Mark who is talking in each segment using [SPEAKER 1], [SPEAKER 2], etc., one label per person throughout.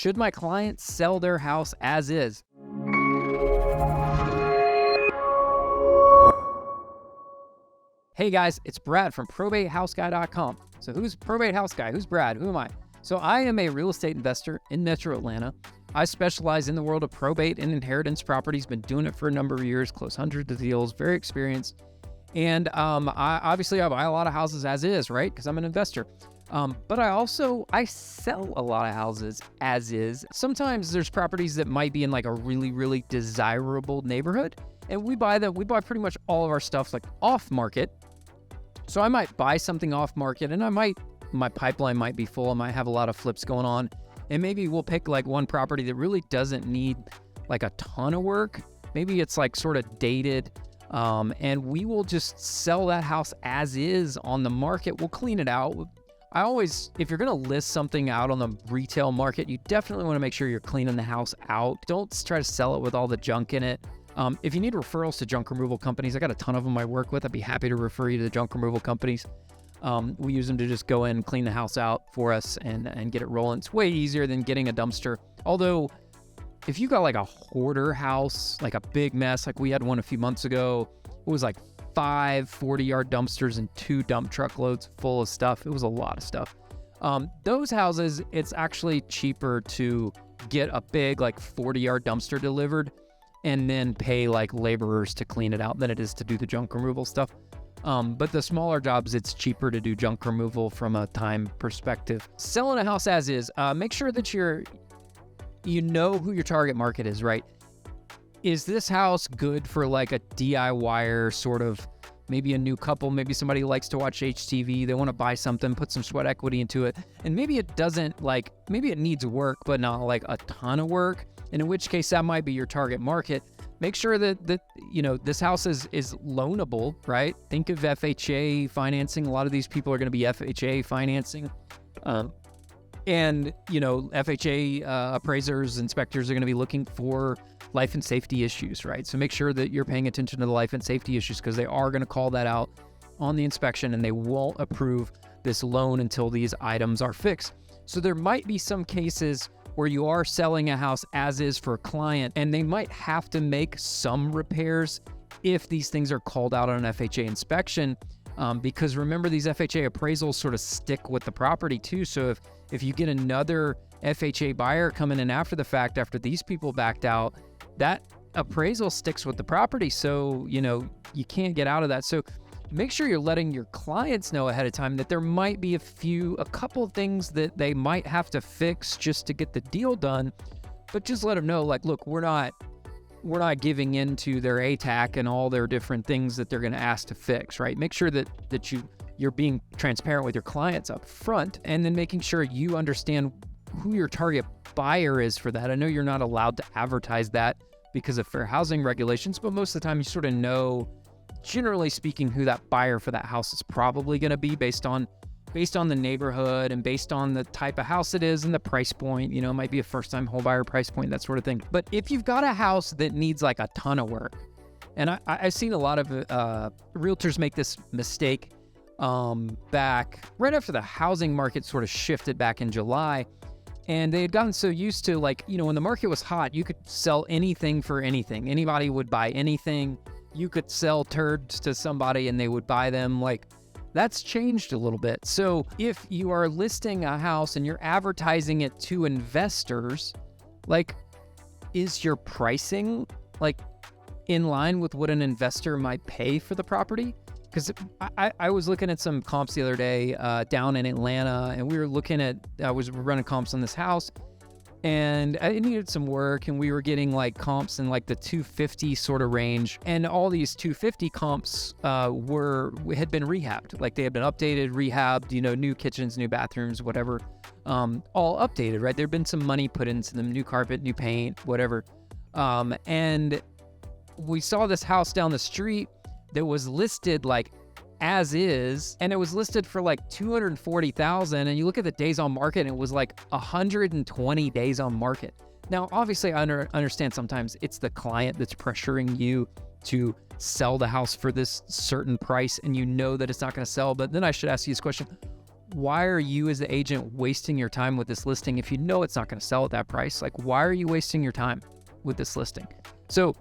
[SPEAKER 1] Should my client sell their house as is? Hey guys, it's Brad from probatehouseguy.com. So who's Probate House Guy? Who's Brad? Who am I? So I am a real estate investor in Metro Atlanta. I specialize in the world of probate and inheritance properties. Been doing it for a number of years, close hundreds of deals, very experienced. And I buy a lot of houses as is, right? Because I'm an investor. But I sell a lot of houses as is. Sometimes there's properties that might be in like a really, really desirable neighborhood. And we buy pretty much all of our stuff like off market. So I might buy something off market and my pipeline might be full. I might have a lot of flips going on. And maybe we'll pick like one property that really doesn't need like a ton of work. Maybe it's like sort of dated. And we will just sell that house as is on the market. We'll clean it out. If you're going to list something out on the retail market, you definitely want to make sure you're cleaning the house out. Don't try to sell it with all the junk in it. If you need referrals to junk removal companies, I got a ton of them I work with. I'd be happy to refer you to the junk removal companies. We use them to just go in, clean the house out for us and get it rolling. It's way easier than getting a dumpster. Although, if you got like a hoarder house, like a big mess, like we had one a few months ago, it was like 5 40-yard dumpsters and 2 dump truck loads full of stuff. It was a lot of stuff. Those houses, it's actually cheaper to get a big like 40-yard dumpster delivered and then pay like laborers to clean it out than it is to do the junk removal stuff. But the smaller jobs, it's cheaper to do junk removal from a time perspective. Selling a house as is, make sure that you know who your target market is, right? Is this house good for like a DIYer, sort of maybe a new couple, maybe somebody who likes to watch HTV, they want to buy something, put some sweat equity into it, and maybe it doesn't maybe it needs work, but not like a ton of work, and in which case that might be your target market. Make sure that this house is loanable, right? Think of FHA financing. A lot of these people are going to be FHA financing. And FHA appraisers, inspectors are going to be looking for life and safety issues, right? So make sure that you're paying attention to the life and safety issues because they are going to call that out on the inspection and they won't approve this loan until these items are fixed. So there might be some cases where you are selling a house as is for a client and they might have to make some repairs if these things are called out on an FHA inspection. Because remember, these FHA appraisals sort of stick with the property too. So if you get another FHA buyer coming in after the fact, after these people backed out, that appraisal sticks with the property. So, you can't get out of that. So make sure you're letting your clients know ahead of time that there might be a couple of things that they might have to fix just to get the deal done. But just let them know, like, look, we're not giving in to their ATAC and all their different things that they're going to ask to fix, right? Make sure that you're being transparent with your clients up front, and then making sure you understand who your target buyer is for that. I know you're not allowed to advertise that because of fair housing regulations, but most of the time you sort of know, generally speaking, who that buyer for that house is probably going to be based on the neighborhood and based on the type of house it is and the price point. It might be a first-time home buyer price point, that sort of thing. But if you've got a house that needs like a ton of work, and I've seen a lot of realtors make this mistake back right after the housing market sort of shifted back in July, and they had gotten so used to when the market was hot, you could sell anything for anything. Anybody would buy anything. You could sell turds to somebody and they would buy them. That's changed a little bit. So if you are listing a house and you're advertising it to investors, is your pricing in line with what an investor might pay for the property? Because I was looking at some comps the other day down in Atlanta, and I was running comps on this house, and it needed some work, and we were getting comps in the 250 sort of range, and all these 250 comps had been rehabbed. They had been updated, rehabbed, new kitchens, new bathrooms, whatever, all updated, right? There'd been some money put into them, new carpet, new paint, whatever, and we saw this house down the street that was listed as is, and it was listed for $240,000, and you look at the days on market and it was 120 days on market. Now obviously I understand sometimes it's the client that's pressuring you to sell the house for this certain price and that it's not going to sell, but then I should ask you this question: why are you as the agent wasting your time with this listing if you know it's not going to sell at that price? Like, why are you wasting your time with this listing? So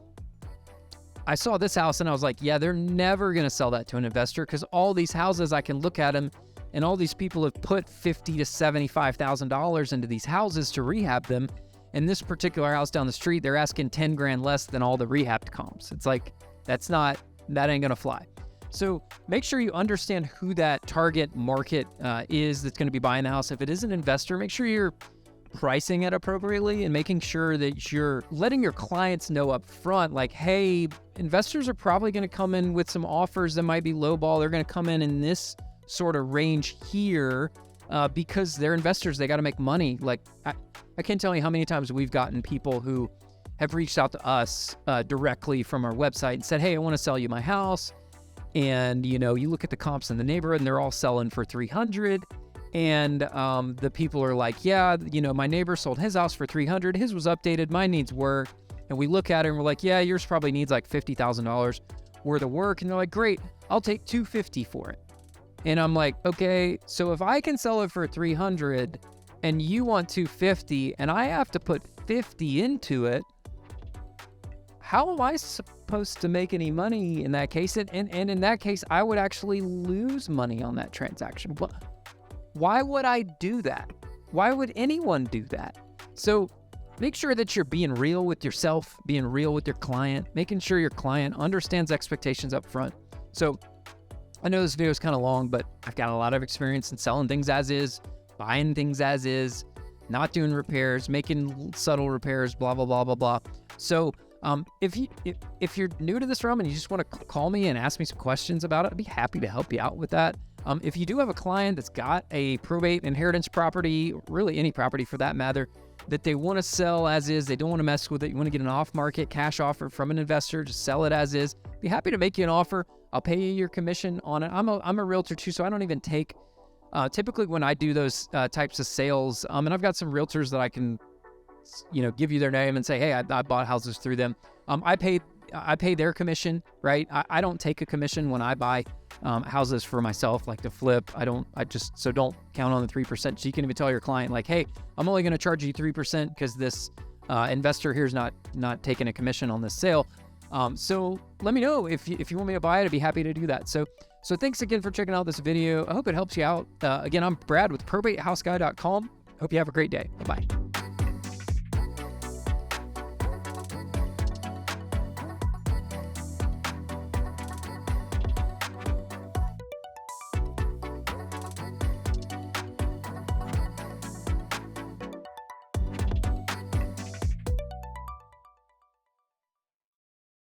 [SPEAKER 1] I saw this house and I was like, yeah, they're never going to sell that to an investor, because all these houses, I can look at them and all these people have put $50,000 to $75,000 into these houses to rehab them. And this particular house down the street, they're asking 10 grand less than all the rehabbed comps. It's like, that ain't going to fly. So make sure you understand who that target market is that's going to be buying the house. If it is an investor, make sure you're pricing it appropriately and making sure that you're letting your clients know up front, like, hey, investors are probably going to come in with some offers that might be lowball. They're going to come in this sort of range here because they're investors. They got to make money. Like, I can't tell you how many times we've gotten people who have reached out to us directly from our website and said, hey, I want to sell you my house. And, you look at the comps in the neighborhood and they're all selling for 300. And the people are like, yeah, my neighbor sold his house for 300. His was updated. Mine needs work. And we look at it and we're like, yeah, yours probably needs like $50,000 worth of work. And they're like, great, I'll take $250 for it. And I'm like, okay, so if I can sell it for 300 and you want $250 and I have to put 50 into it, how am I supposed to make any money in that case? And in that case, I would actually lose money on that transaction. Why would I do that? Why would anyone do that? So make sure that you're being real with yourself, being real with your client, making sure your client understands expectations up front. So I know this video is kind of long, but I've got a lot of experience in selling things as is, buying things as is, not doing repairs, making subtle repairs, blah, blah, blah, blah, blah. So if you're new to this realm and you just want to call me and ask me some questions about it, I'd be happy to help you out with that. If you do have a client that's got a probate inheritance property, really any property for that matter, that they want to sell as is, they don't want to mess with it, you want to get an off-market cash offer from an investor, just sell it as is, be happy to make you an offer. I'll pay you your commission on it. I'm a realtor too, so I don't even take, typically when I do those types of sales, and I've got some realtors that I can give you their name and say, hey, I bought houses through them. I pay their commission, right? I don't take a commission when I buy houses for myself, like to flip. So don't count on the 3%. So you can even tell your client, like, hey, I'm only going to charge you 3% because this investor here is not taking a commission on this sale. So let me know if you want me to buy it. I'd be happy to do that. So thanks again for checking out this video. I hope it helps you out. Again, I'm Brad with probatehouseguy.com. Hope you have a great day. Bye-bye.